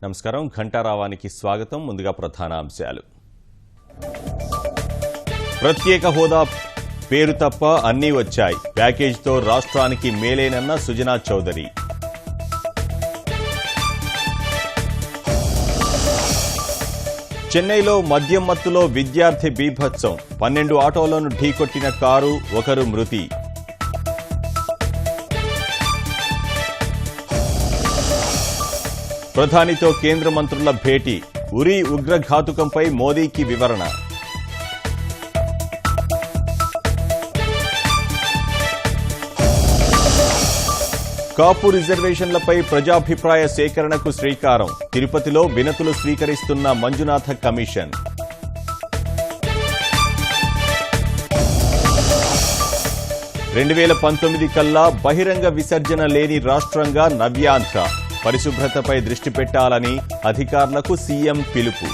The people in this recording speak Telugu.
నమస్కారం. ఘంటారావానికి స్వాగతం. ముందుగా ప్రధాన అంశాలు. ప్రత్యేక హోదా పేరు తప్ప అన్నీ వచ్చాయి. ప్యాకేజీతో రాష్ట్రానికి మేలేనన్న సుజనా చౌదరి. చెన్నైలో మద్యం మత్తులో విద్యార్థి బీభత్సం. 12 ఆటోలను ఢీకొట్టిన కారు, ఒకరు మృతి. ప్రధానితో కేంద్ర మంత్రుల భేటీ. ఉరి ఉగ్రఘాతుకంపై మోదీకి వివరణ. కాపు రిజర్వేషన్లపై ప్రజాభిప్రాయ సేకరణకు శ్రీకారం. తిరుపతిలో వినతులు స్వీకరిస్తున్న మంజునాథ కమిషన్. 2019 కల్లా బహిరంగ విసర్జన లేని రాష్ట్రంగా నవ్యాంధ్ర. పరిశుభ్రతపై దృష్టి పెట్టాలని అధికారులకు సీఎం పిలుపు.